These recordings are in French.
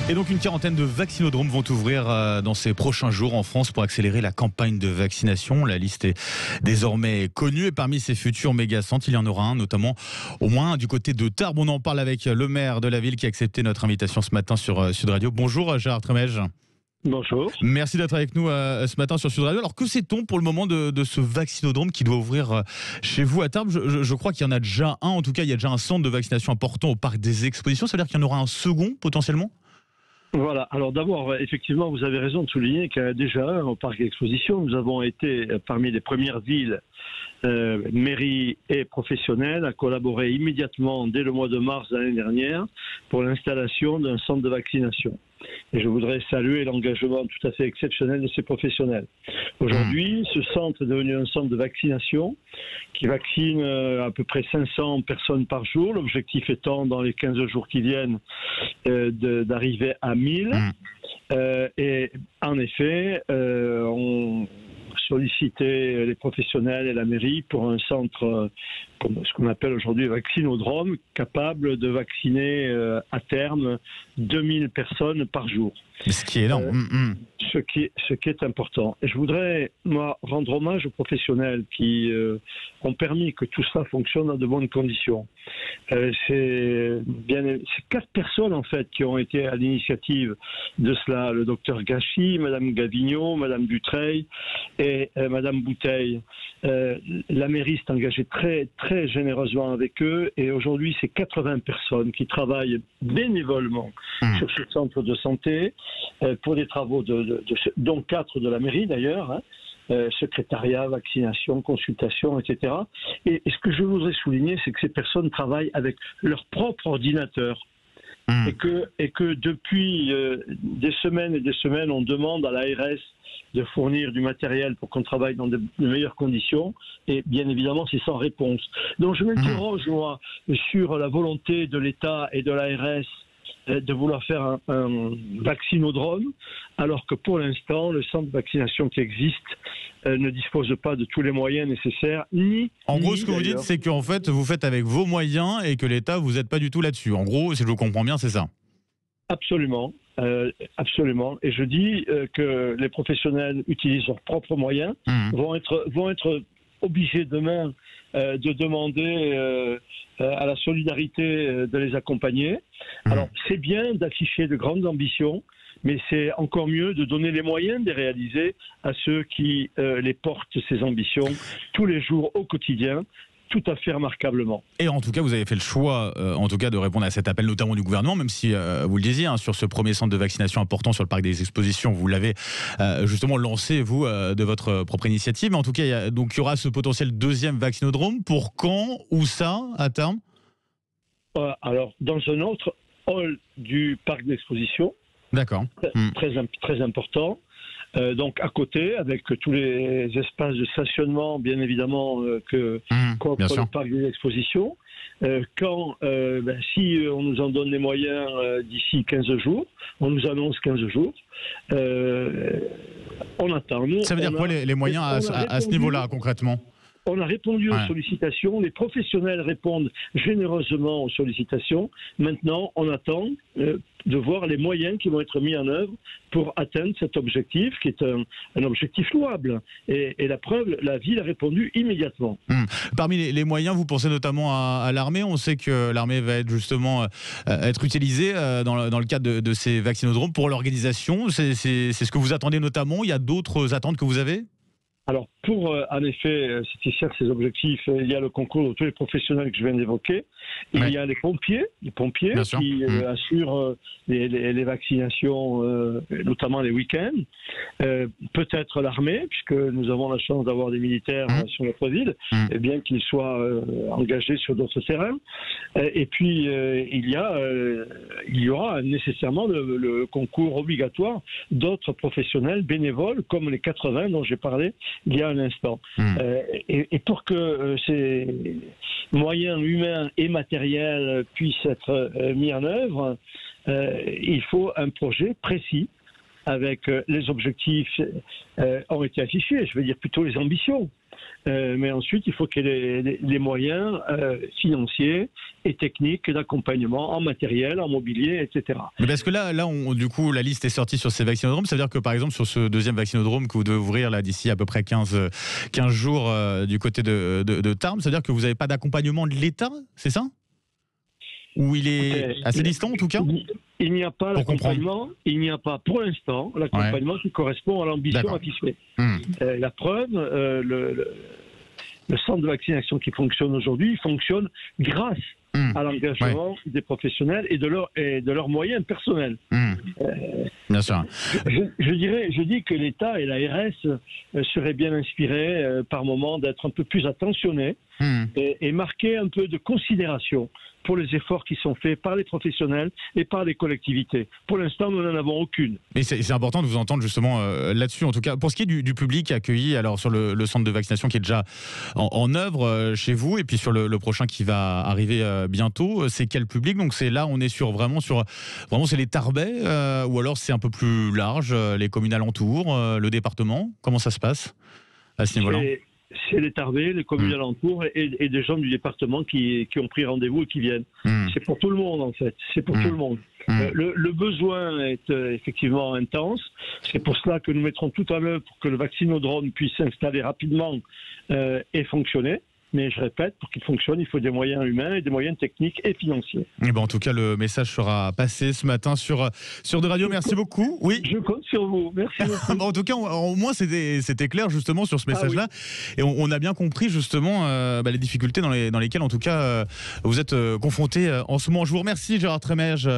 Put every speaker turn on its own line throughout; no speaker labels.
Et donc une quarantaine de vaccinodromes vont ouvrir dans ces prochains jours en France pour accélérer la campagne de vaccination. La liste est désormais connue et parmi ces futurs méga-centres, il y en aura un, notamment au moins du côté de Tarbes. On en parle avec le maire de la ville qui a accepté notre invitation ce matin sur Sud Radio. Bonjour Gérard Trémège.
Bonjour.
Merci d'être avec nous ce matin sur Sud Radio. Alors que sait-on pour le moment de ce vaccinodrome qui doit ouvrir chez vous à Tarbes? Je crois qu'il y en a déjà un, en tout cas il y a déjà un centre de vaccination important au parc des expositions. Ça veut dire qu'il y en aura un second potentiellement?
Voilà, alors d'abord, effectivement, vous avez raison de souligner qu'il y a déjà un au parc d'exposition. Nous avons été parmi les premières villes, mairies et professionnels, à collaborer immédiatement dès le mois de mars de l'année dernière pour l'installation d'un centre de vaccination. Et je voudrais saluer l'engagement tout à fait exceptionnel de ces professionnels. Aujourd'hui, ce centre est devenu un centre de vaccination qui vaccine à peu près 500 personnes par jour. L'objectif étant, dans les 15 jours qui viennent, d'arriver à 1000. Et en effet, on sollicité les professionnels et la mairie pour un centre, ce qu'on appelle aujourd'hui vaccinodrome, capable de vacciner à terme 2000 personnes par jour.
Ce qui est énorme.
Ce qui est important. Et je voudrais, moi, rendre hommage aux professionnels qui ont permis que tout ça fonctionne dans de bonnes conditions. C'est 4 personnes, en fait, qui ont été à l'initiative de cela. Le docteur Gachy, Madame Gavignon, Madame Dutreil et Madame Bouteille. La mairie s'est engagée très, très généreusement avec eux. Et aujourd'hui, c'est 80 personnes qui travaillent bénévolement sur ce centre de santé pour des travaux dont 4 de la mairie d'ailleurs, secrétariat, vaccination, consultation, etc. Et ce que je voudrais souligner, c'est que ces personnes travaillent avec leur propre ordinateur. Et que depuis des semaines et des semaines, on demande à l'ARS de fournir du matériel pour qu'on travaille dans de meilleures conditions. Et bien évidemment, c'est sans réponse. Donc je m'interroge, moi, sur la volonté de l'État et de l'ARS de vouloir faire un vaccinodrome, alors que pour l'instant, le centre de vaccination qui existe ne dispose pas de tous les moyens nécessaires.
En gros, ce que vous dites, c'est qu'en fait, vous faites avec vos moyens et que l'État, vous n'êtes pas du tout là-dessus. En gros, si je vous comprends bien, c'est ça.
Absolument. Absolument. Et je dis que les professionnels utilisent leurs propres moyens, vont être obligés demain de demander à la solidarité de les accompagner. Alors, c'est bien d'afficher de grandes ambitions, mais c'est encore mieux de donner les moyens de les réaliser à ceux qui les portent, ces ambitions, tous les jours, au quotidien, tout à fait remarquablement.
Et en tout cas, vous avez fait le choix, en tout cas, de répondre à cet appel, notamment du gouvernement, même si, vous le disiez, sur ce premier centre de vaccination important sur le parc des expositions, vous l'avez justement lancé, vous, de votre propre initiative. Mais en tout cas, il y aura ce potentiel deuxième vaccinodrome. Pour quand? Où ça, à terme?
Alors, dans un autre hall du parc d'exposition. D'accord. Très important. Donc à côté, avec tous les espaces de stationnement, bien évidemment, qu'offre le parc des expositions. Si on nous en donne les moyens d'ici 15 jours, on nous annonce 15 jours, on attend.
Ça veut dire quoi les moyens à ce niveau-là, concrètement?
On a répondu aux sollicitations, les professionnels répondent généreusement aux sollicitations. Maintenant, on attend de voir les moyens qui vont être mis en œuvre pour atteindre cet objectif, qui est un objectif louable. Et la preuve, la ville a répondu immédiatement.
Parmi les moyens, vous pensez notamment à l'armée. On sait que l'armée va être justement être utilisée dans le cadre de ces vaccinodromes pour l'organisation. C'est ce que vous attendez notamment. Il y a d'autres attentes que vous avez ?
Alors, pour en effet satisfaire ces objectifs, il y a le concours de tous les professionnels que je viens d'évoquer. Il y a les pompiers qui assurent les vaccinations, notamment les week-ends. Peut-être l'armée, puisque nous avons la chance d'avoir des militaires sur notre ville, et bien qu'ils soient engagés sur d'autres terrains. Et puis, il y aura nécessairement le concours obligatoire d'autres professionnels bénévoles, comme les 80 dont j'ai parlé il y a un instant. Et pour que ces moyens humains et matériels puissent être mis en œuvre, il faut un projet précis avec les objectifs ont été affichés, je veux dire plutôt les ambitions. Mais ensuite, il faut qu'il y ait les moyens financiers et techniques d'accompagnement en matériel, en mobilier, etc.
Mais parce que là du coup, la liste est sortie sur ces vaccinodromes. Ça veut dire que, par exemple, sur ce deuxième vaccinodrome que vous devez ouvrir là d'ici à peu près 15 jours du côté de Tarbes, ça veut dire que vous n'avez pas d'accompagnement de l'État, c'est ça? Ou il est assez distant en tout cas?
Il n'y a pas l'accompagnement, il n'y a pas pour l'instant l'accompagnement qui correspond à l'ambition affichée. La preuve, le centre de vaccination qui fonctionne aujourd'hui, fonctionne grâce à l'engagement des professionnels et de leurs moyens personnels.
Bien sûr.
Je dis que l'État et l'ARS seraient bien inspirés par moment d'être un peu plus attentionnés et marquer un peu de considération pour les efforts qui sont faits par les professionnels et par les collectivités. Pour l'instant, nous n'en avons aucune.
Mais c'est important de vous entendre justement là-dessus. En tout cas, pour ce qui est du public accueilli alors sur le centre de vaccination qui est déjà en œuvre chez vous, et puis sur le prochain qui va arriver bientôt, c'est quel public? Donc c'est là, on est vraiment c'est les Tarbais, ou alors c'est un peu plus large, les communes alentours, le département. Comment ça se passe à ce niveau-là?
C'est les Tarbais, les communes alentours et des gens du département qui ont pris rendez-vous et qui viennent. C'est pour tout le monde en fait, c'est pour tout le monde. Le besoin est effectivement intense. C'est pour cela que nous mettrons tout en œuvre pour que le vaccinodrome puisse s'installer rapidement et fonctionner. Mais je répète, pour qu'il fonctionne, il faut des moyens humains et des moyens techniques et financiers.
Et en tout cas, le message sera passé ce matin sur de Radio. Merci beaucoup. Oui.
Je compte sur vous. Merci beaucoup.
En tout cas, au moins, c'était clair justement sur ce message-là. Et on a bien compris justement les difficultés dans lesquelles, en tout cas, vous êtes confrontés en ce moment. Je vous remercie, Gérard Trémerge,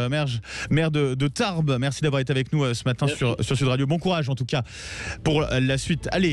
maire de Tarbes. Merci d'avoir été avec nous ce matin sur Sud Radio. Bon courage, en tout cas, pour la suite. Allez.